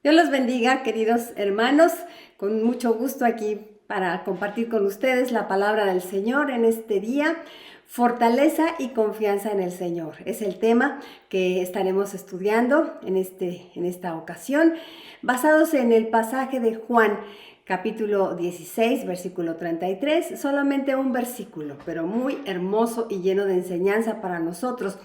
Dios los bendiga, queridos hermanos, con mucho gusto aquí para compartir con ustedes la palabra del Señor en este día. Fortaleza y confianza en el Señor es el tema que estaremos estudiando en esta ocasión, basados en el pasaje de Juan, capítulo 16, versículo 33, solamente un versículo, pero muy hermoso y lleno de enseñanza para nosotros.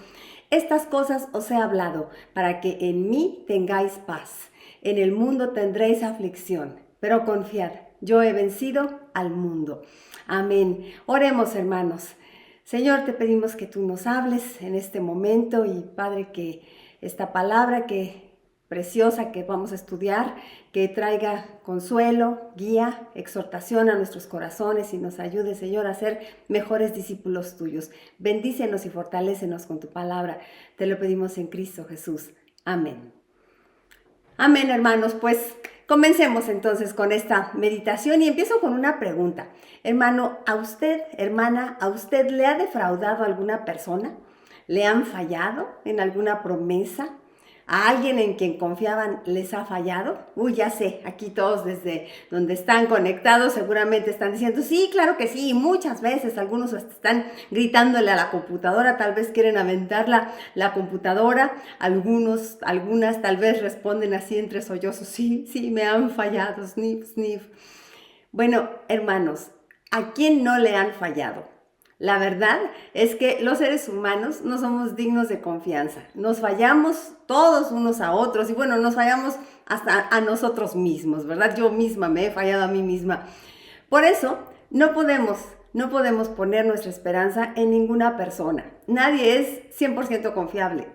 Estas cosas os he hablado, para que en mí tengáis paz. En el mundo tendréis aflicción, pero confiad, yo he vencido al mundo. Amén. Oremos, hermanos. Señor, te pedimos que tú nos hables en este momento y, Padre, que esta palabra preciosa que vamos a estudiar, que traiga consuelo, guía, exhortación a nuestros corazones y nos ayude, Señor, a ser mejores discípulos tuyos. Bendícenos y fortalécenos con tu palabra. Te lo pedimos en Cristo Jesús. Amén. Amén, hermanos. Pues comencemos entonces con esta meditación y empiezo con una pregunta. Hermano, ¿a usted, hermana, a usted le ha defraudado alguna persona? ¿Le han fallado en alguna promesa? ¿A alguien en quien confiaban les ha fallado? Uy, ya sé, aquí todos desde donde están conectados seguramente están diciendo, sí, claro que sí, y muchas veces algunos hasta están gritándole a la computadora, tal vez quieren aventar la computadora, algunas tal vez responden así entre sollozos, sí, sí, me han fallado, snif, snif. Bueno, hermanos, ¿a quién no le han fallado? La verdad es que los seres humanos no somos dignos de confianza. Nos fallamos todos unos a otros y bueno, nos fallamos hasta a nosotros mismos, ¿verdad? Yo misma me he fallado a mí misma. Por eso, no podemos poner nuestra esperanza en ninguna persona. Nadie es 100% confiable.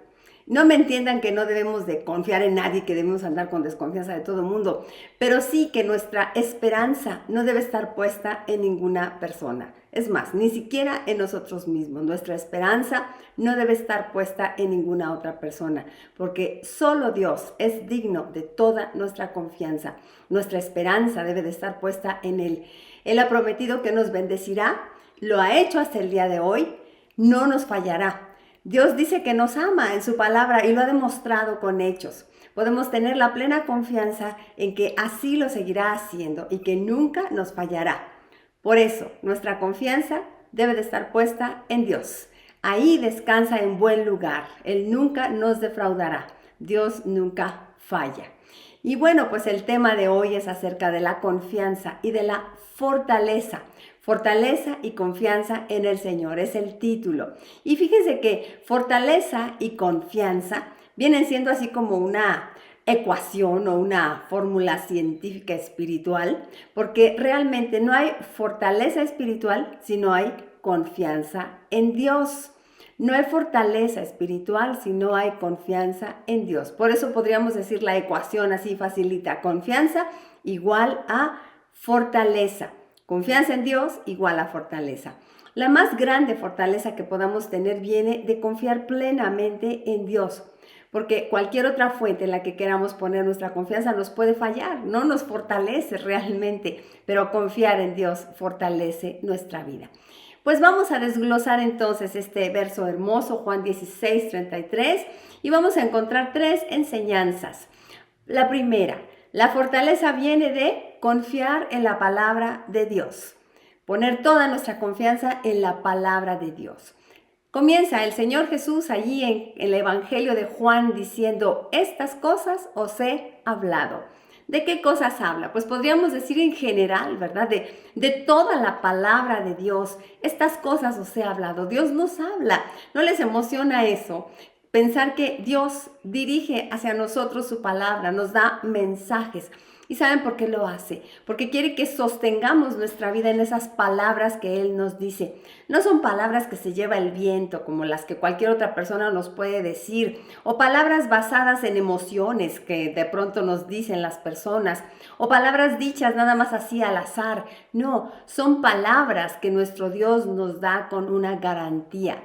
No me entiendan que no debemos de confiar en nadie, que debemos andar con desconfianza de todo el mundo, pero sí que nuestra esperanza no debe estar puesta en ninguna persona. Es más, ni siquiera en nosotros mismos. Nuestra esperanza no debe estar puesta en ninguna otra persona, porque solo Dios es digno de toda nuestra confianza. Nuestra esperanza debe de estar puesta en Él. Él ha prometido que nos bendecirá, lo ha hecho hasta el día de hoy, no nos fallará. Dios dice que nos ama en su palabra y lo ha demostrado con hechos. Podemos tener la plena confianza en que así lo seguirá haciendo y que nunca nos fallará. Por eso, nuestra confianza debe de estar puesta en Dios. Ahí descansa en buen lugar. Él nunca nos defraudará. Dios nunca falla. Y bueno, pues el tema de hoy es acerca de la confianza y de la fortaleza. Fortaleza y confianza en el Señor, es el título. Y fíjense que fortaleza y confianza vienen siendo así como una ecuación o una fórmula científica espiritual, porque realmente no hay fortaleza espiritual si no hay confianza en Dios. No hay fortaleza espiritual si no hay confianza en Dios. Por eso podríamos decir la ecuación así facilita. Confianza igual a fortaleza. Confianza en Dios igual a fortaleza. La más grande fortaleza que podamos tener viene de confiar plenamente en Dios, porque cualquier otra fuente en la que queramos poner nuestra confianza nos puede fallar, no nos fortalece realmente, pero confiar en Dios fortalece nuestra vida. Pues vamos a desglosar entonces este verso hermoso, Juan 16:33, y vamos a encontrar 3 enseñanzas. La primera, la fortaleza viene de confiar en la palabra de Dios. Poner toda nuestra confianza en la palabra de Dios. Comienza el Señor Jesús allí en el Evangelio de Juan diciendo, estas cosas os he hablado. ¿De qué cosas habla? Pues podríamos decir en general, ¿verdad? De toda la palabra de Dios. Estas cosas os he hablado. Dios nos habla. ¿No les emociona eso? Pensar que Dios dirige hacia nosotros su palabra, nos da mensajes. ¿Y saben por qué lo hace? Porque quiere que sostengamos nuestra vida en esas palabras que Él nos dice. No son palabras que se lleva el viento, como las que cualquier otra persona nos puede decir, o palabras basadas en emociones que de pronto nos dicen las personas, o palabras dichas nada más así al azar. No, son palabras que nuestro Dios nos da con una garantía.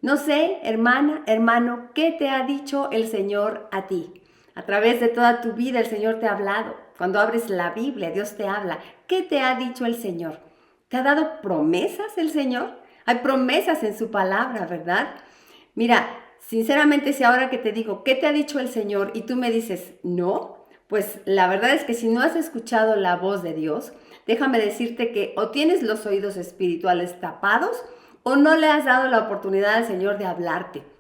No sé, hermana, hermano, ¿qué te ha dicho el Señor a ti? A través de toda tu vida el Señor te ha hablado. Cuando abres la Biblia, Dios te habla. ¿Qué te ha dicho el Señor? ¿Te ha dado promesas el Señor? Hay promesas en su palabra, ¿verdad? Mira, sinceramente, si ahora que te digo, ¿qué te ha dicho el Señor? Y tú me dices, no, pues la verdad es que si no has escuchado la voz de Dios, déjame decirte que o tienes los oídos espirituales tapados o no le has dado la oportunidad al Señor de hablarte.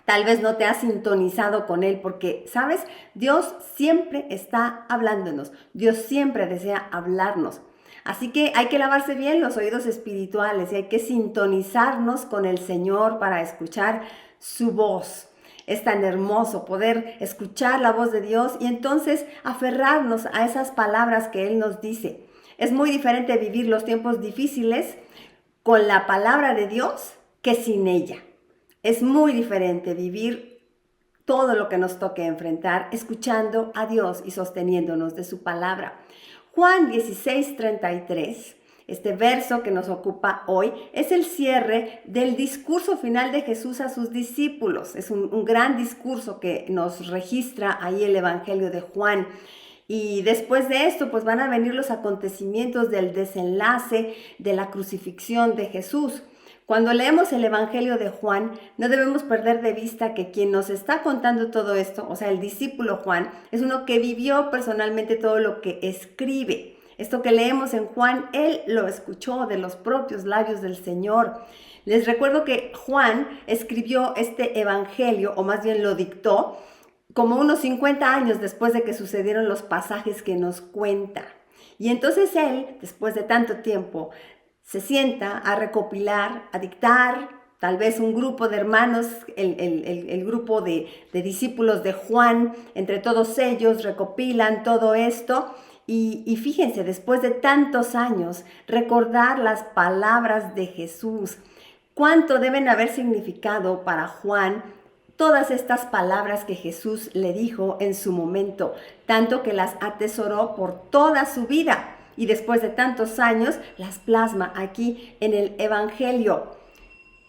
Tal vez no te has sintonizado con Él porque, ¿sabes? Dios siempre está hablándonos. Dios siempre desea hablarnos. Así que hay que lavarse bien los oídos espirituales y hay que sintonizarnos con el Señor para escuchar su voz. Es tan hermoso poder escuchar la voz de Dios y entonces aferrarnos a esas palabras que Él nos dice. Es muy diferente vivir los tiempos difíciles con la palabra de Dios que sin ella. Es muy diferente vivir todo lo que nos toque enfrentar escuchando a Dios y sosteniéndonos de su palabra. Juan 16:33, este verso que nos ocupa hoy, es el cierre del discurso final de Jesús a sus discípulos. Es un gran discurso que nos registra ahí el Evangelio de Juan. Y después de esto, pues van a venir los acontecimientos del desenlace de la crucifixión de Jesús. Cuando leemos el Evangelio de Juan, no debemos perder de vista que quien nos está contando todo esto, o sea, el discípulo Juan, es uno que vivió personalmente todo lo que escribe. Esto que leemos en Juan, él lo escuchó de los propios labios del Señor. Les recuerdo que Juan escribió este Evangelio, o más bien lo dictó, como unos 50 años después de que sucedieron los pasajes que nos cuenta. Y entonces él, después de tanto tiempo, se sienta a recopilar, a dictar, tal vez un grupo de hermanos, el grupo de discípulos de Juan, entre todos ellos recopilan todo esto. Y fíjense, después de tantos años, recordar las palabras de Jesús, cuánto deben haber significado para Juan todas estas palabras que Jesús le dijo en su momento, tanto que las atesoró por toda su vida y después de tantos años las plasma aquí en el Evangelio.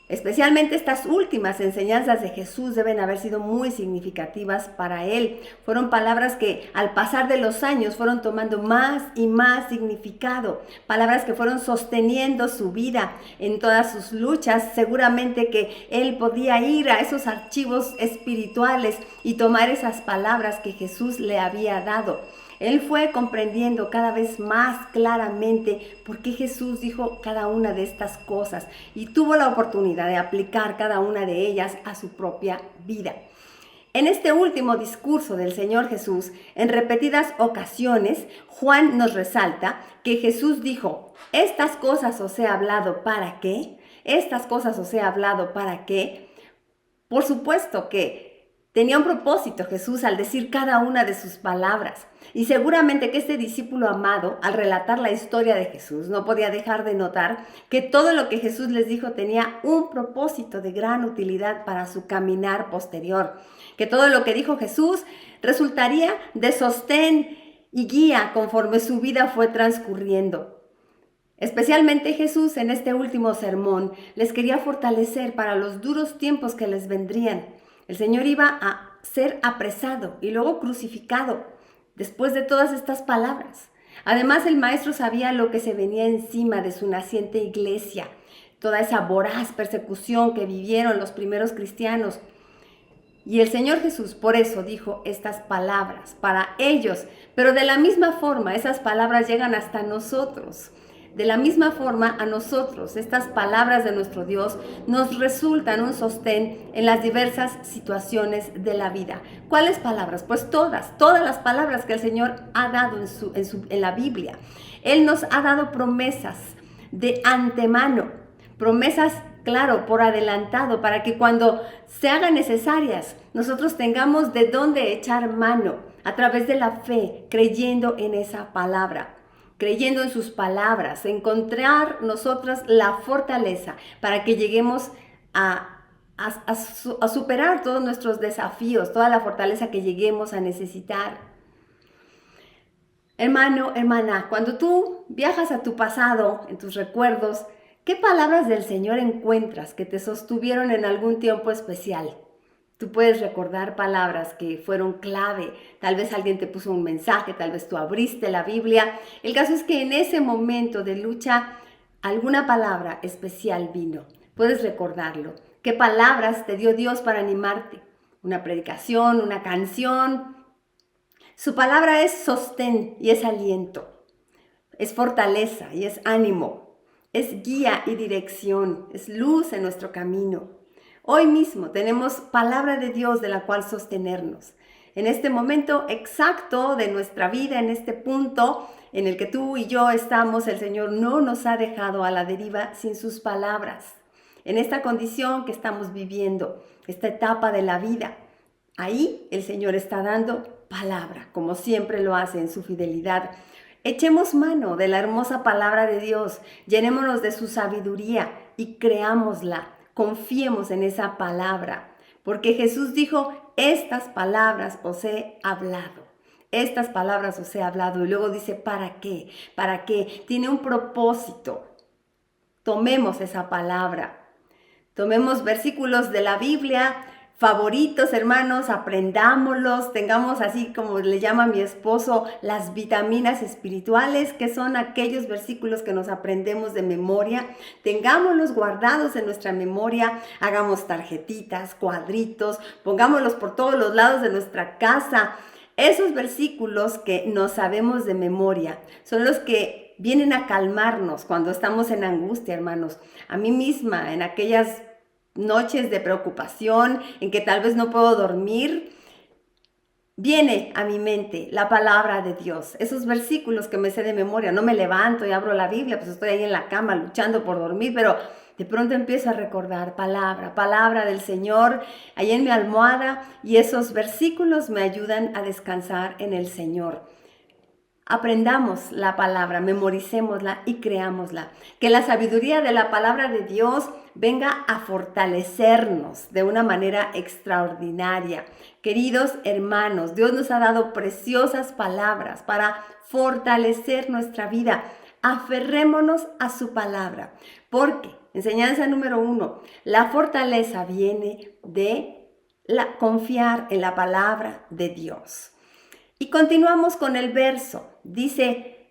Especialmente estas últimas enseñanzas de Jesús deben haber sido muy significativas para él. Fueron palabras que al pasar de los años fueron tomando más y más significado. Palabras que fueron sosteniendo su vida en todas sus luchas. Seguramente que él podía ir a esos archivos espirituales y tomar esas palabras que Jesús le había dado. Él fue comprendiendo cada vez más claramente por qué Jesús dijo cada una de estas cosas y tuvo la oportunidad de aplicar cada una de ellas a su propia vida. En este último discurso del Señor Jesús, en repetidas ocasiones, Juan nos resalta que Jesús dijo, estas cosas os he hablado ¿para qué? Estas cosas os he hablado ¿para qué? Por supuesto que tenía un propósito Jesús al decir cada una de sus palabras. Y seguramente que este discípulo amado, al relatar la historia de Jesús, no podía dejar de notar que todo lo que Jesús les dijo tenía un propósito de gran utilidad para su caminar posterior. Que todo lo que dijo Jesús resultaría de sostén y guía conforme su vida fue transcurriendo. Especialmente Jesús en este último sermón les quería fortalecer para los duros tiempos que les vendrían. El Señor iba a ser apresado y luego crucificado después de todas estas palabras. Además, el Maestro sabía lo que se venía encima de su naciente iglesia, toda esa voraz persecución que vivieron los primeros cristianos. Y el Señor Jesús por eso dijo estas palabras para ellos, pero de la misma forma esas palabras llegan hasta nosotros. De la misma forma a nosotros, estas palabras de nuestro Dios nos resultan un sostén en las diversas situaciones de la vida. ¿Cuáles palabras? Pues todas las palabras que el Señor ha dado en la Biblia. Él nos ha dado promesas de antemano, promesas, claro, por adelantado, para que cuando se hagan necesarias, nosotros tengamos de dónde echar mano a través de la fe, creyendo en esa palabra. Creyendo en sus palabras, encontrar nosotras la fortaleza para que lleguemos a superar todos nuestros desafíos, toda la fortaleza que lleguemos a necesitar. Hermano, hermana, cuando tú viajas a tu pasado, en tus recuerdos, ¿qué palabras del Señor encuentras que te sostuvieron en algún tiempo especial? Tú puedes recordar palabras que fueron clave. Tal vez alguien te puso un mensaje, tal vez tú abriste la Biblia. El caso es que en ese momento de lucha, alguna palabra especial vino. Puedes recordarlo. ¿Qué palabras te dio Dios para animarte? Una predicación, una canción. Su palabra es sostén y es aliento. Es fortaleza y es ánimo. Es guía y dirección. Es luz en nuestro camino. Hoy mismo tenemos palabra de Dios de la cual sostenernos. En este momento exacto de nuestra vida, en este punto en el que tú y yo estamos, el Señor no nos ha dejado a la deriva sin sus palabras. En esta condición que estamos viviendo, esta etapa de la vida, ahí el Señor está dando palabra, como siempre lo hace en su fidelidad. Echemos mano de la hermosa palabra de Dios, llenémonos de su sabiduría y creámosla. Confiemos en esa palabra, porque Jesús dijo, estas palabras os he hablado. Estas palabras os he hablado. Y luego dice, ¿para qué? ¿Para qué? Tiene un propósito. Tomemos esa palabra. Tomemos versículos de la Biblia, favoritos, hermanos, aprendámoslos, tengamos así como le llama mi esposo, las vitaminas espirituales, que son aquellos versículos que nos aprendemos de memoria, tengámoslos guardados en nuestra memoria, hagamos tarjetitas, cuadritos, pongámoslos por todos los lados de nuestra casa. Esos versículos que nos sabemos de memoria son los que vienen a calmarnos cuando estamos en angustia, hermanos. A mí misma, en aquellas noches de preocupación, en que tal vez no puedo dormir, viene a mi mente la palabra de Dios, esos versículos que me sé de memoria. No me levanto y abro la Biblia, pues estoy ahí en la cama luchando por dormir, pero de pronto empiezo a recordar palabra del Señor, ahí en mi almohada, y esos versículos me ayudan a descansar en el Señor. Aprendamos la palabra, memoricémosla y creámosla. Que la sabiduría de la palabra de Dios venga a fortalecernos de una manera extraordinaria. Queridos hermanos, Dios nos ha dado preciosas palabras para fortalecer nuestra vida. Aferrémonos a su palabra, porque, enseñanza número 1, la fortaleza viene de confiar en la palabra de Dios. Y continuamos con el verso. Dice,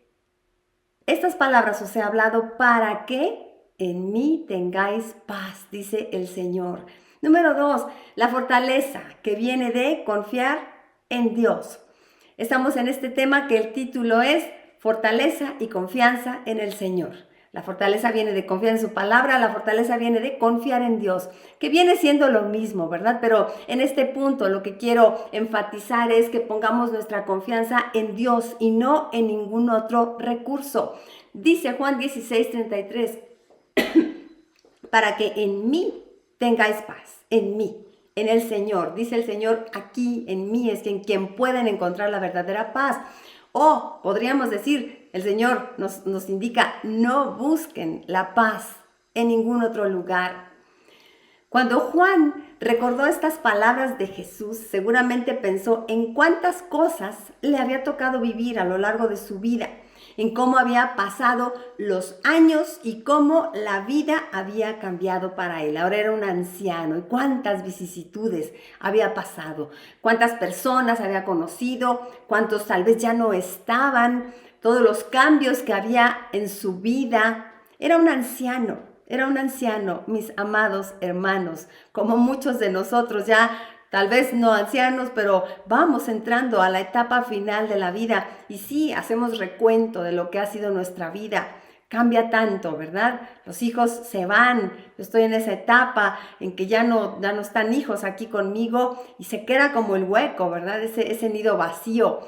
estas palabras os he hablado para que en mí tengáis paz, dice el Señor. Número 2, la fortaleza que viene de confiar en Dios. Estamos en este tema que el título es Fortaleza y confianza en el Señor. La fortaleza viene de confiar en su palabra, la fortaleza viene de confiar en Dios, que viene siendo lo mismo, ¿verdad? Pero en este punto lo que quiero enfatizar es que pongamos nuestra confianza en Dios y no en ningún otro recurso. Dice Juan 16:33, para que en mí tengáis paz, en mí, en el Señor. Dice el Señor, aquí en mí es en quien pueden encontrar la verdadera paz. O podríamos decir, el Señor nos indica, no busquen la paz en ningún otro lugar. Cuando Juan recordó estas palabras de Jesús, seguramente pensó en cuántas cosas le había tocado vivir a lo largo de su vida, en cómo había pasado los años y cómo la vida había cambiado para él. Ahora era un anciano y cuántas vicisitudes había pasado, cuántas personas había conocido, cuántos tal vez ya no estaban, todos los cambios que había en su vida. Era un anciano, mis amados hermanos, como muchos de nosotros ya. Tal vez no ancianos, pero vamos entrando a la etapa final de la vida y sí, hacemos recuento de lo que ha sido nuestra vida. Cambia tanto, ¿verdad? Los hijos se van, yo estoy en esa etapa en que ya no están hijos aquí conmigo y se queda como el hueco, ¿verdad? Ese nido vacío.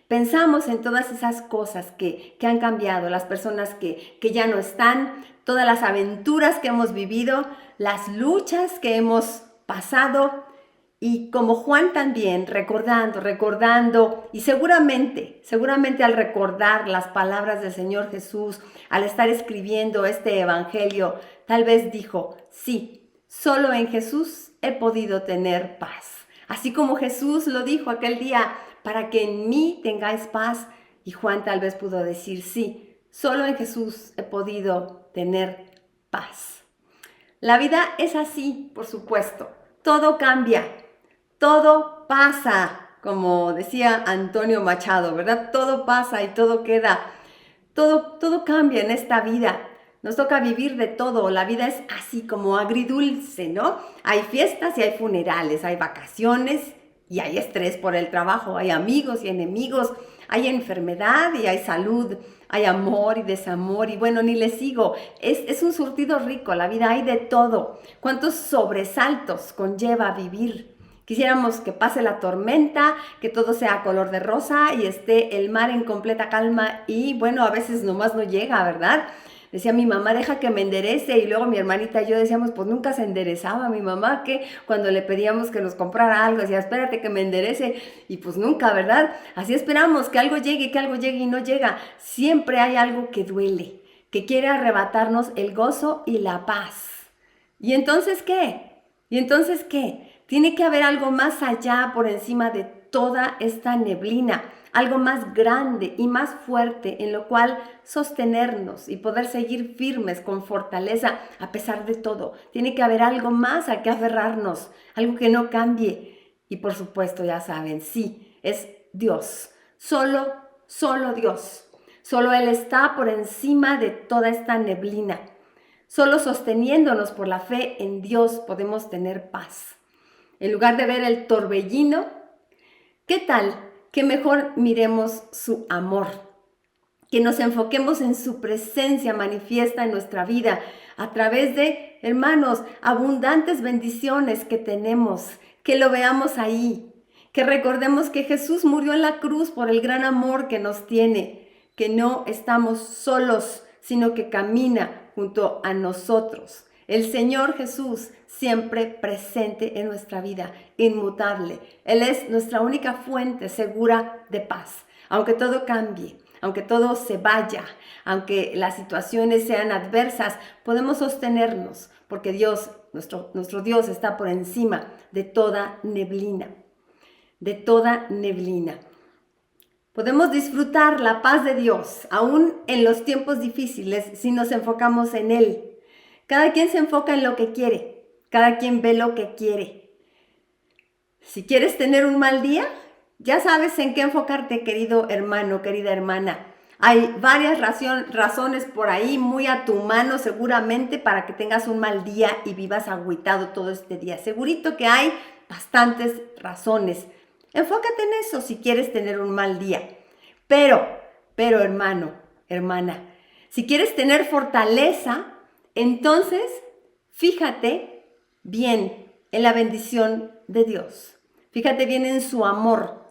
Pensamos en todas esas cosas que han cambiado, las personas que ya no están, todas las aventuras que hemos vivido, las luchas que hemos pasado. Y como Juan también, recordando, y seguramente al recordar las palabras del Señor Jesús, al estar escribiendo este evangelio, tal vez dijo, sí, solo en Jesús he podido tener paz. Así como Jesús lo dijo aquel día, para que en mí tengáis paz. Y Juan tal vez pudo decir, sí, solo en Jesús he podido tener paz. La vida es así, por supuesto, todo cambia. Todo pasa, como decía Antonio Machado, ¿verdad? Todo pasa y todo queda. Todo cambia en esta vida. Nos toca vivir de todo. La vida es así como agridulce, ¿no? Hay fiestas y hay funerales, hay vacaciones y hay estrés por el trabajo, hay amigos y enemigos, hay enfermedad y hay salud, hay amor y desamor y bueno, ni les sigo. Es un surtido rico, la vida hay de todo. ¿Cuántos sobresaltos conlleva vivir? Quisiéramos que pase la tormenta, que todo sea color de rosa y esté el mar en completa calma y bueno, a veces nomás no llega, ¿verdad? Decía mi mamá, deja que me enderece y luego mi hermanita y yo decíamos, pues nunca se enderezaba mi mamá, que cuando le pedíamos que nos comprara algo, decía, espérate que me enderece y pues nunca, ¿verdad? Así esperamos que algo llegue y no llega. Siempre hay algo que duele, que quiere arrebatarnos el gozo y la paz. ¿Y entonces qué? Tiene que haber algo más allá por encima de toda esta neblina. algo más grande y más fuerte en lo cual sostenernos y poder seguir firmes con fortaleza a pesar de todo. Tiene que haber algo más a que aferrarnos, algo que no cambie. Y por supuesto, ya saben, sí, es Dios, solo Dios. Solo Él está por encima de toda esta neblina. Solo sosteniéndonos por la fe en Dios podemos tener paz. En lugar de ver el torbellino, ¿qué tal que mejor miremos su amor? Que nos enfoquemos en su presencia manifiesta en nuestra vida a través de, hermanos, abundantes bendiciones que tenemos, que lo veamos ahí, que recordemos que Jesús murió en la cruz por el gran amor que nos tiene, que no estamos solos, sino que camina junto a nosotros. El Señor Jesús siempre presente en nuestra vida, inmutable. Él es nuestra única fuente segura de paz. Aunque todo cambie, aunque todo se vaya, aunque las situaciones sean adversas, podemos sostenernos porque Dios, nuestro Dios, está por encima de toda neblina, de toda neblina. Podemos disfrutar la paz de Dios, aún en los tiempos difíciles, si nos enfocamos en Él. Cada quien se enfoca en lo que quiere, cada quien ve lo que quiere. Si quieres tener un mal día, ya sabes en qué enfocarte, querido hermano, querida hermana. Hay varias razones por ahí, muy a tu mano seguramente, para que tengas un mal día y vivas agüitado todo este día. Segurito que hay bastantes razones. Enfócate en eso si quieres tener un mal día. Pero hermano, hermana, si quieres tener fortaleza, entonces fíjate bien en la bendición de Dios. Fíjate bien en su amor.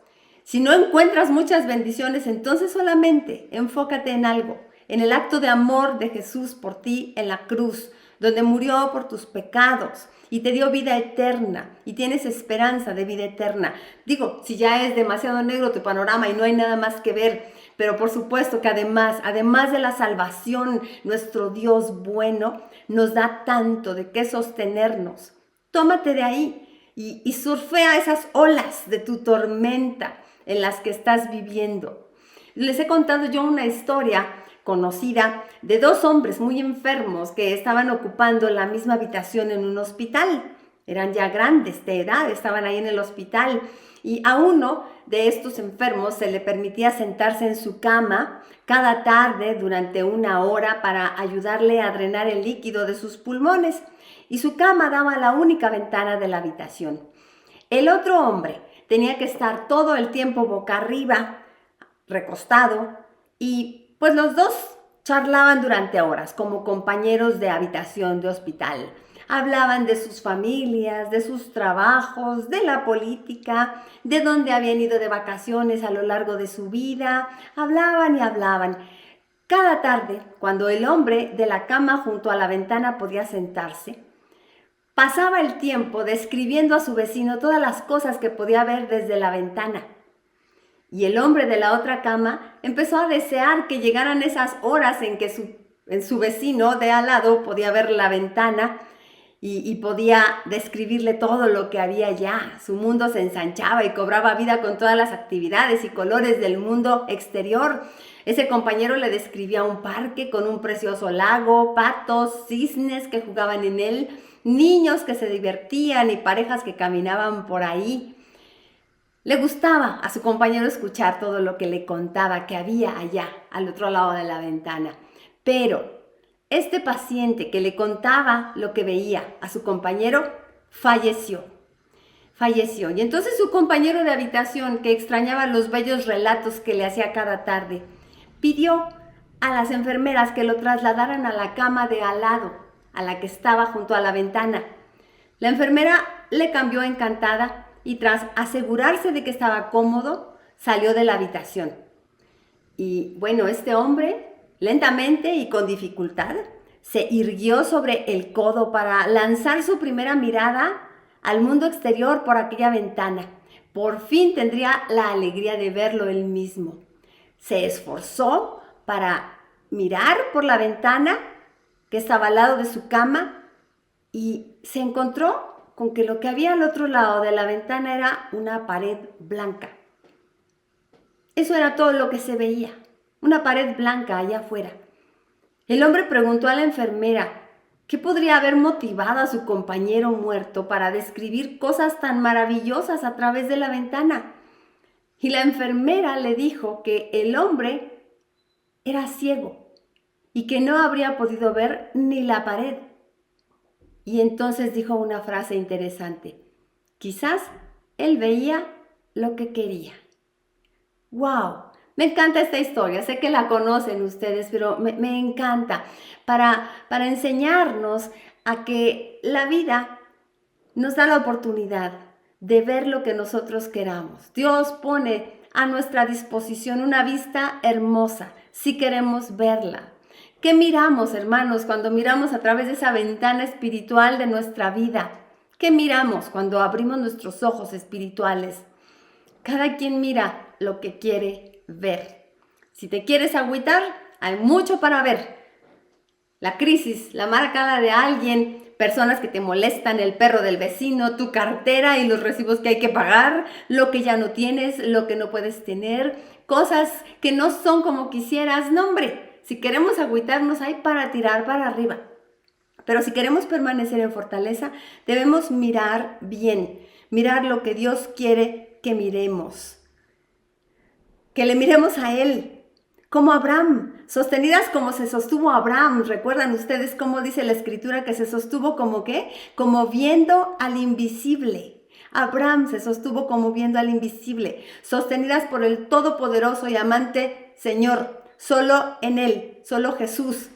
Si no encuentras muchas bendiciones, entonces solamente enfócate en algo, en el acto de amor de Jesús por ti en la cruz, donde murió por tus pecados y te dio vida eterna y tienes esperanza de vida eterna. Digo, si ya es demasiado negro tu panorama y no hay nada más que ver, pero por supuesto que además de la salvación, nuestro Dios bueno nos da tanto de qué sostenernos. Tómate de ahí y surfea esas olas de tu tormenta en las que estás viviendo. Les he contado yo una historia conocida de dos hombres muy enfermos que estaban ocupando la misma habitación en un hospital. Eran ya grandes de edad, estaban ahí en el hospital y a uno de estos enfermos se le permitía sentarse en su cama cada tarde durante 1 hora para ayudarle a drenar el líquido de sus pulmones y su cama daba a la única ventana de la habitación. El otro hombre tenía que estar todo el tiempo boca arriba, recostado, y pues los dos charlaban durante horas como compañeros de habitación de hospital. Hablaban de sus familias, de sus trabajos, de la política, de dónde habían ido de vacaciones a lo largo de su vida. Hablaban y hablaban. Cada tarde, cuando el hombre de la cama junto a la ventana podía sentarse, pasaba el tiempo describiendo a su vecino todas las cosas que podía ver desde la ventana. Y el hombre de la otra cama empezó a desear que llegaran esas horas en que su vecino de al lado podía ver la ventana y podía describirle todo lo que había allá. Su mundo se ensanchaba y cobraba vida con todas las actividades y colores del mundo exterior. Ese compañero le describía un parque con un precioso lago, patos, cisnes que jugaban en él, niños que se divertían y parejas que caminaban por ahí. Le gustaba a su compañero escuchar todo lo que le contaba que había allá, al otro lado de la ventana. Pero este paciente que le contaba lo que veía a su compañero falleció. Y entonces su compañero de habitación, que extrañaba los bellos relatos que le hacía cada tarde, pidió a las enfermeras que lo trasladaran a la cama de al lado, a la que estaba junto a la ventana. La enfermera le cambió encantada y tras asegurarse de que estaba cómodo, salió de la habitación. Y bueno, este hombre, lentamente y con dificultad, se irguió sobre el codo para lanzar su primera mirada al mundo exterior por aquella ventana. Por fin tendría la alegría de verlo él mismo. Se esforzó para mirar por la ventana que estaba al lado de su cama y se encontró con que lo que había al otro lado de la ventana era una pared blanca. Eso era todo lo que se veía, una pared blanca allá afuera. El hombre preguntó a la enfermera qué podría haber motivado a su compañero muerto para describir cosas tan maravillosas a través de la ventana. Y la enfermera le dijo que el hombre era ciego y que no habría podido ver ni la pared. Y entonces dijo una frase interesante: quizás él veía lo que quería. ¡Wow! Me encanta esta historia, sé que la conocen ustedes, pero me encanta para enseñarnos a que la vida nos da la oportunidad de ver lo que nosotros queramos. Dios pone a nuestra disposición una vista hermosa, si queremos verla. ¿Qué miramos, hermanos, cuando miramos a través de esa ventana espiritual de nuestra vida? ¿Qué miramos cuando abrimos nuestros ojos espirituales? Cada quien mira lo que quiere ver. Si te quieres agüitar, hay mucho para ver. La crisis, la mala cara de alguien, personas que te molestan, el perro del vecino, tu cartera y los recibos que hay que pagar, lo que ya no tienes, lo que no puedes tener, cosas que no son como quisieras. No, hombre, si queremos agüitarnos hay para tirar para arriba. Pero si queremos permanecer en fortaleza, debemos mirar bien, mirar lo que Dios quiere que miremos, que le miremos a Él, como Abraham, sostenidas como se sostuvo Abraham. ¿Recuerdan ustedes cómo dice la Escritura que se sostuvo como qué? Como viendo al invisible. Abraham se sostuvo como viendo al invisible, sostenidas por el todopoderoso y amante Señor, solo en Él, solo Jesús.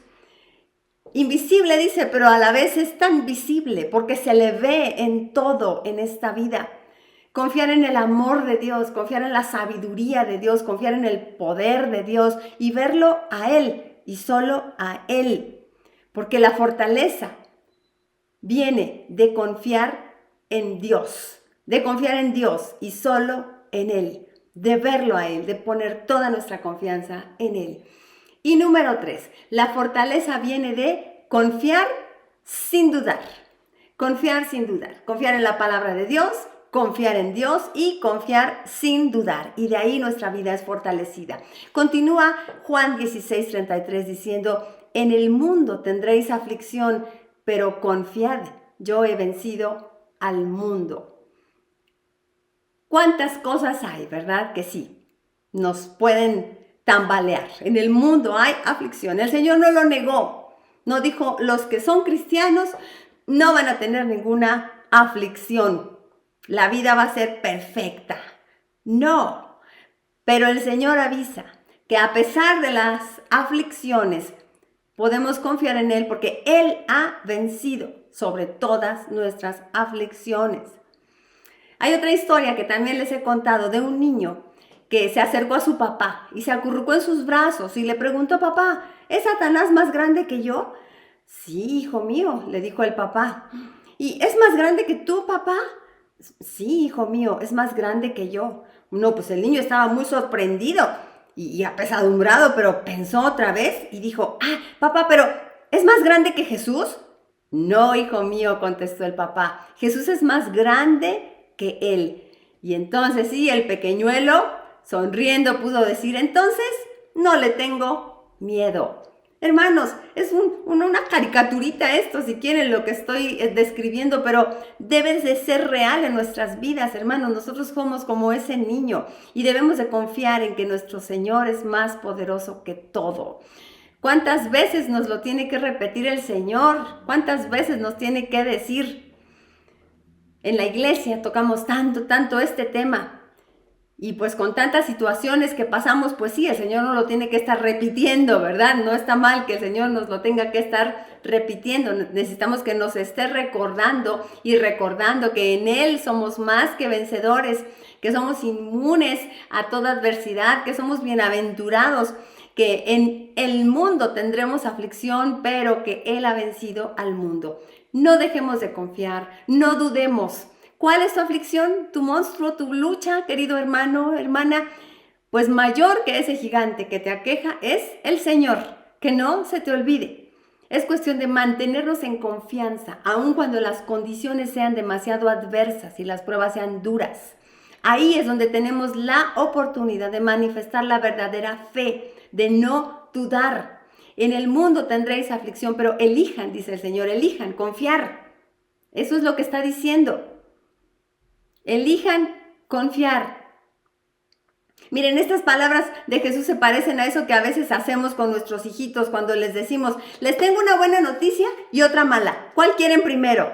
Invisible dice, pero a la vez es tan visible porque se le ve en todo en esta vida. Confiar en el amor de Dios, confiar en la sabiduría de Dios, confiar en el poder de Dios y verlo a Él y solo a Él. Porque la fortaleza viene de confiar en Dios y solo en Él, de verlo a Él, de poner toda nuestra confianza en Él. Y número 3, la fortaleza viene de confiar sin dudar. Confiar sin dudar, confiar en la palabra de Dios, confiar en Dios y confiar sin dudar. Y de ahí nuestra vida es fortalecida. Continúa Juan 16:33 diciendo: en el mundo tendréis aflicción, pero confiad, yo he vencido al mundo. ¿Cuántas cosas hay, verdad? Que sí, nos pueden tambalear. En el mundo hay aflicción. El Señor no lo negó. No dijo, los que son cristianos no van a tener ninguna aflicción. La vida va a ser perfecta. No, pero el Señor avisa que a pesar de las aflicciones, podemos confiar en Él porque Él ha vencido sobre todas nuestras aflicciones. Hay otra historia que también les he contado de un niño que se acercó a su papá y se acurrucó en sus brazos y le preguntó: papá, ¿es Satanás más grande que yo? Sí, hijo mío, le dijo el papá. ¿Y es más grande que tú, papá? Sí, hijo mío, es más grande que yo. No, pues el niño estaba muy sorprendido y apesadumbrado, pero pensó otra vez y dijo: papá, pero ¿es más grande que Jesús? No, hijo mío, contestó el papá, Jesús es más grande que él. Y entonces sí, el pequeñuelo, sonriendo, pudo decir: entonces no le tengo miedo. Hermanos, es una caricaturita esto, si quieren, lo que estoy describiendo, pero debe de ser real en nuestras vidas, hermanos. Nosotros somos como ese niño y debemos de confiar en que nuestro Señor es más poderoso que todo. ¿Cuántas veces nos lo tiene que repetir el Señor? ¿Cuántas veces nos tiene que decir? En la iglesia tocamos tanto este tema. Y pues con tantas situaciones que pasamos, pues sí, el Señor no lo tiene que estar repitiendo, ¿verdad? No está mal que el Señor nos lo tenga que estar repitiendo. Necesitamos que nos esté recordando y recordando que en Él somos más que vencedores, que somos inmunes a toda adversidad, que somos bienaventurados, que en el mundo tendremos aflicción, pero que Él ha vencido al mundo. No dejemos de confiar, no dudemos. ¿Cuál es tu aflicción, tu monstruo, tu lucha, querido hermano, hermana? Pues mayor que ese gigante que te aqueja es el Señor. Que no se te olvide. Es cuestión de mantenernos en confianza, aun cuando las condiciones sean demasiado adversas y las pruebas sean duras. Ahí es donde tenemos la oportunidad de manifestar la verdadera fe, de no dudar. En el mundo tendréis aflicción, pero elijan, dice el Señor, elijan confiar. Eso es lo que está diciendo. Elijan confiar. Miren, estas palabras de Jesús se parecen a eso que a veces hacemos con nuestros hijitos cuando les decimos, les tengo una buena noticia y otra mala. ¿Cuál quieren primero?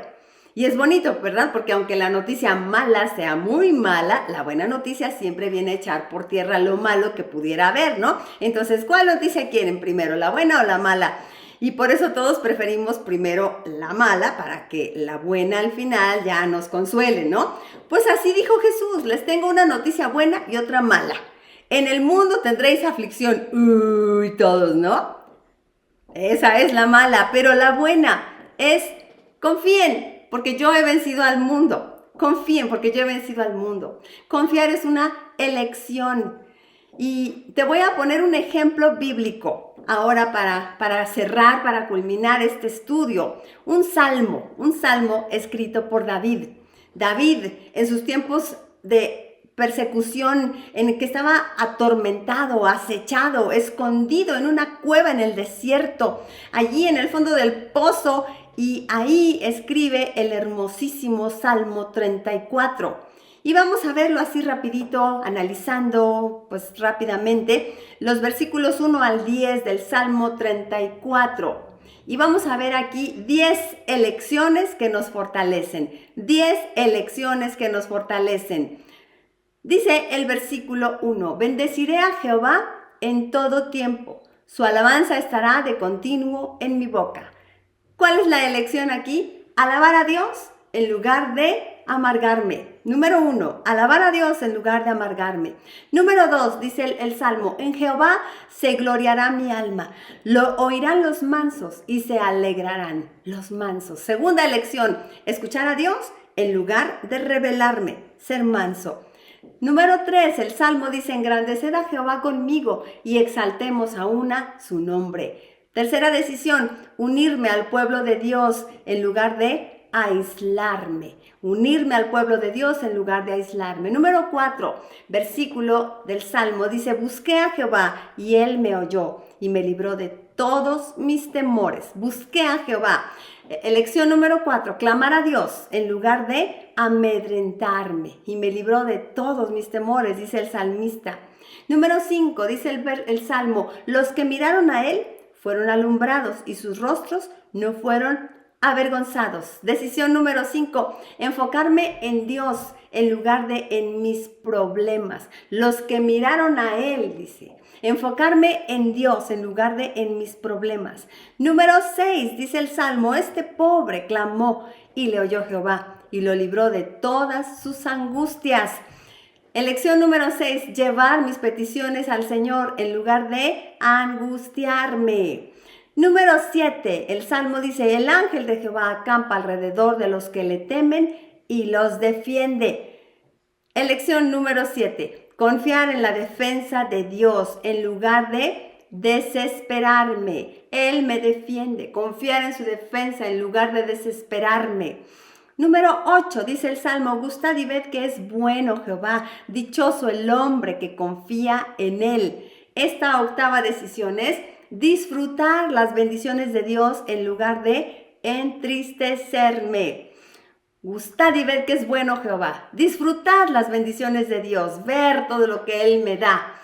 Y es bonito, ¿verdad? Porque aunque la noticia mala sea muy mala, la buena noticia siempre viene a echar por tierra lo malo que pudiera haber, ¿no? Entonces, ¿cuál noticia quieren primero, la buena o la mala? Y por eso todos preferimos primero la mala para que la buena al final ya nos consuele, ¿no? Pues así dijo Jesús, les tengo una noticia buena y otra mala. En el mundo tendréis aflicción. Uy, todos, ¿no? Esa es la mala, pero la buena es confíen, porque yo he vencido al mundo. Confíen, porque yo he vencido al mundo. Confiar es una elección. Y te voy a poner un ejemplo bíblico ahora para cerrar, para culminar este estudio. Un salmo escrito por David. David, en sus tiempos de persecución, en el que estaba atormentado, acechado, escondido en una cueva en el desierto, allí en el fondo del pozo, y ahí escribe el hermosísimo Salmo 34. Y vamos a verlo así rapidito, analizando pues rápidamente los versículos 1 al 10 del Salmo 34. Y vamos a ver aquí 10 elecciones que nos fortalecen. 10 elecciones que nos fortalecen. Dice el versículo 1, bendeciré a Jehová en todo tiempo. Su alabanza estará de continuo en mi boca. ¿Cuál es la elección aquí? Alabar a Dios en lugar de amargarme. Número 1, alabar a Dios en lugar de amargarme. Número 2, dice el Salmo, en Jehová se gloriará mi alma. Lo oirán los mansos y se alegrarán los mansos. Segunda elección, escuchar a Dios en lugar de rebelarme, ser manso. Número 3, el Salmo dice, engrandeced a Jehová conmigo y exaltemos a una su nombre. Tercera decisión, unirme al pueblo de Dios en lugar de aislarme. Unirme al pueblo de Dios en lugar de aislarme. Número 4, versículo del Salmo dice, busqué a Jehová y él me oyó y me libró de todos mis temores. Busqué a Jehová. Elección número 4, clamar a Dios en lugar de amedrentarme y me libró de todos mis temores, dice el salmista. Número 5, dice el Salmo, los que miraron a él fueron alumbrados y sus rostros no fueron avergonzados. Decisión número 5, enfocarme en Dios en lugar de en mis problemas. Los que miraron a él, dice, enfocarme en Dios en lugar de en mis problemas. Número 6, dice el Salmo, este pobre clamó y le oyó Jehová y lo libró de todas sus angustias. Elección número 6, llevar mis peticiones al Señor en lugar de angustiarme. Número 7, el Salmo dice, el ángel de Jehová acampa alrededor de los que le temen y los defiende. Elección número 7, confiar en la defensa de Dios en lugar de desesperarme. Él me defiende, confiar en su defensa en lugar de desesperarme. Número 8, dice el Salmo, gustad y ved que es bueno Jehová, dichoso el hombre que confía en él. Esta octava decisión es disfrutar las bendiciones de Dios en lugar de entristecerme. Gustad y ver que es bueno Jehová. Disfrutar las bendiciones de Dios, ver todo lo que Él me da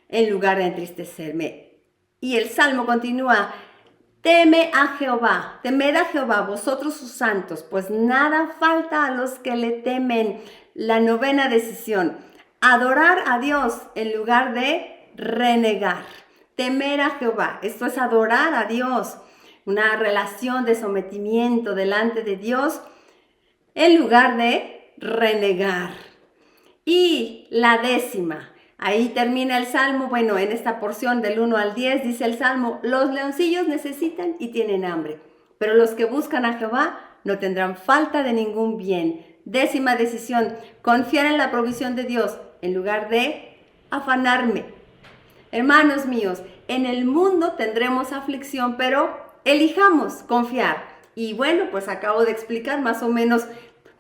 en lugar de entristecerme. Y el Salmo continúa, teme a Jehová, temed a Jehová, vosotros sus santos, pues nada falta a los que le temen. La novena decisión, adorar a Dios en lugar de renegar. Temer a Jehová, esto es adorar a Dios, una relación de sometimiento delante de Dios en lugar de renegar. Y la décima, ahí termina el Salmo, bueno, en esta porción del 1 al 10 dice el Salmo, los leoncillos necesitan y tienen hambre, pero los que buscan a Jehová no tendrán falta de ningún bien. Décima decisión, confiar en la provisión de Dios en lugar de afanarme. Hermanos míos, en el mundo tendremos aflicción, pero elijamos confiar. Y bueno, pues acabo de explicar más o menos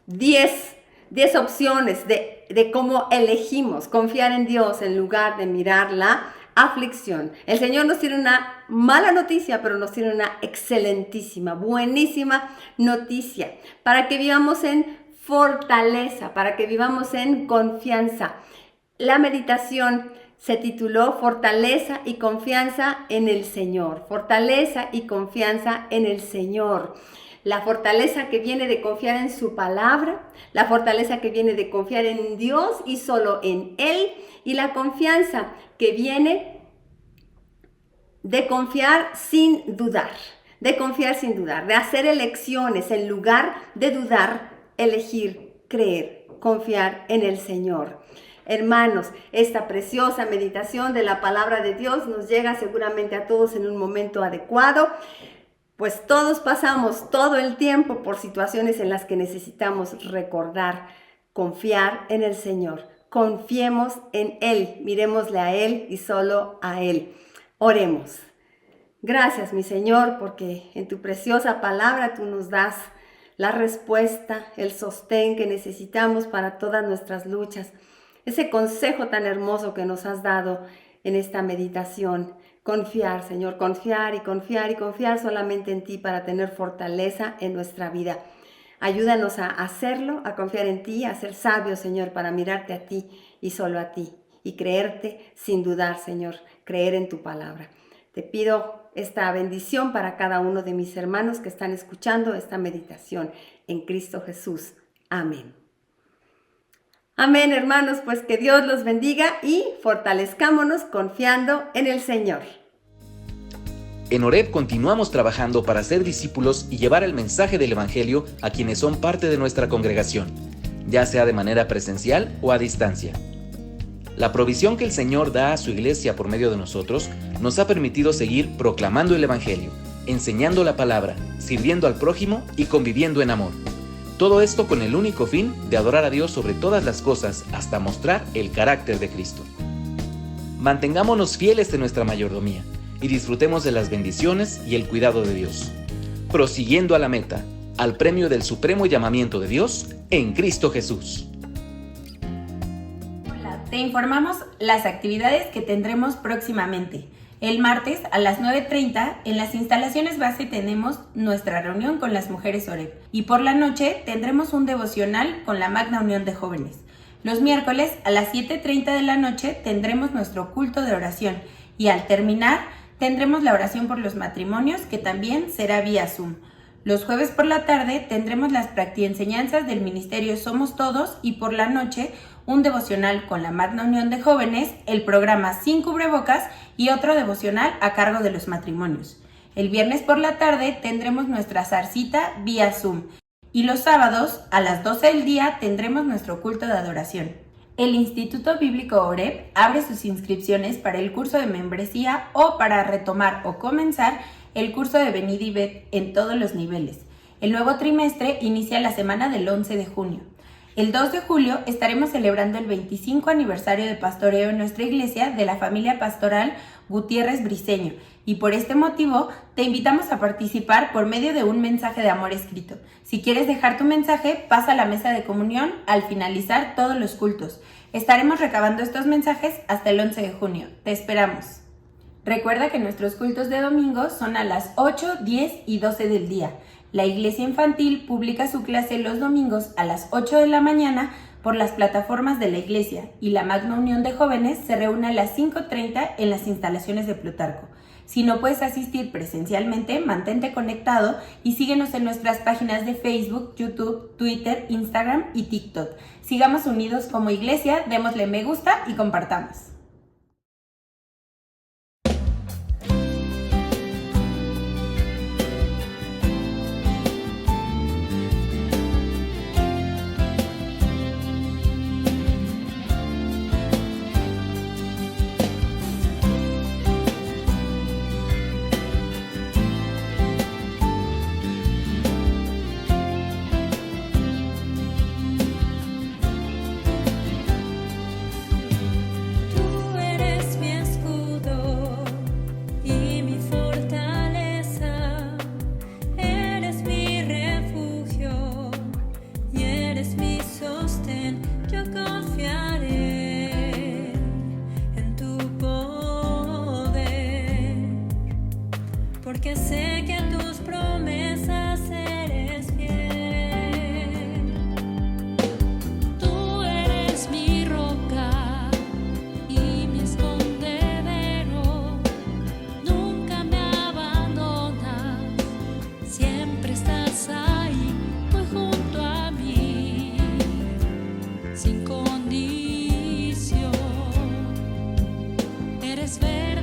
10 10 opciones de cómo elegimos confiar en Dios en lugar de mirar la aflicción. El Señor nos tiene una mala noticia, pero nos tiene una excelentísima, buenísima noticia para que vivamos en fortaleza, para que vivamos en confianza. La meditación se tituló Fortaleza y confianza en el Señor. Fortaleza y confianza en el Señor. La fortaleza que viene de confiar en su palabra, la fortaleza que viene de confiar en Dios y solo en Él, y la confianza que viene de confiar sin dudar, de hacer elecciones en lugar de dudar, elegir, creer, confiar en el Señor. Hermanos, esta preciosa meditación de la palabra de Dios nos llega seguramente a todos en un momento adecuado, pues todos pasamos todo el tiempo por situaciones en las que necesitamos recordar, confiar en el Señor. Confiemos en Él, miremosle a Él y solo a Él. Oremos. Gracias, mi Señor, porque en tu preciosa palabra tú nos das la respuesta, el sostén que necesitamos para todas nuestras luchas. Ese consejo tan hermoso que nos has dado en esta meditación. Confiar, Señor, confiar y confiar y confiar solamente en ti para tener fortaleza en nuestra vida. Ayúdanos a hacerlo, a confiar en ti, a ser sabios, Señor, para mirarte a ti y solo a ti. Y creerte sin dudar, Señor, creer en tu palabra. Te pido esta bendición para cada uno de mis hermanos que están escuchando esta meditación en Cristo Jesús. Amén. Amén, hermanos, pues que Dios los bendiga y fortalezcámonos confiando en el Señor. En Oreb continuamos trabajando para ser discípulos y llevar el mensaje del Evangelio a quienes son parte de nuestra congregación, ya sea de manera presencial o a distancia. La provisión que el Señor da a su iglesia por medio de nosotros nos ha permitido seguir proclamando el Evangelio, enseñando la palabra, sirviendo al prójimo y conviviendo en amor. Todo esto con el único fin de adorar a Dios sobre todas las cosas hasta mostrar el carácter de Cristo. Mantengámonos fieles en nuestra mayordomía y disfrutemos de las bendiciones y el cuidado de Dios, prosiguiendo a la meta, al premio del supremo llamamiento de Dios en Cristo Jesús. Hola, te informamos las actividades que tendremos próximamente. El martes a las 9:30 en las instalaciones base tenemos nuestra reunión con las mujeres Oreb y por la noche tendremos un devocional con la Magna Unión de Jóvenes. Los miércoles a las 7:30 de la noche tendremos nuestro culto de oración y al terminar tendremos la oración por los matrimonios que también será vía Zoom. Los jueves por la tarde tendremos las practienseñanzas del Ministerio Somos Todos y por la noche un devocional con la Magna Unión de Jóvenes, el programa Sin Cubrebocas y otro devocional a cargo de los matrimonios. El viernes por la tarde tendremos nuestra zarcita vía Zoom y los sábados a las 12 del día tendremos nuestro culto de adoración. El Instituto Bíblico Oreb abre sus inscripciones para el curso de membresía o para retomar o comenzar el curso de Venid y Ved en todos los niveles. El nuevo trimestre inicia la semana del 11 de junio. El 2 de julio estaremos celebrando el 25 aniversario de pastoreo en nuestra iglesia de la familia pastoral Gutiérrez Briceño y por este motivo te invitamos a participar por medio de un mensaje de amor escrito. Si quieres dejar tu mensaje, pasa a la mesa de comunión al finalizar todos los cultos. Estaremos recabando estos mensajes hasta el 11 de junio. Te esperamos. Recuerda que nuestros cultos de domingo son a las 8, 10 y 12 del día. La iglesia infantil publica su clase los domingos a las 8 de la mañana por las plataformas de la iglesia y la Magna Unión de Jóvenes se reúne a las 5:30 en las instalaciones de Plutarco. Si no puedes asistir presencialmente, mantente conectado y síguenos en nuestras páginas de Facebook, YouTube, Twitter, Instagram y TikTok. Sigamos unidos como iglesia, démosle me gusta y compartamos. porque sé que a tus promesas eres fiel. Tú eres mi roca y mi escondedero, nunca me abandonas, siempre estás ahí, muy junto a mí, sin condición. Eres verdad.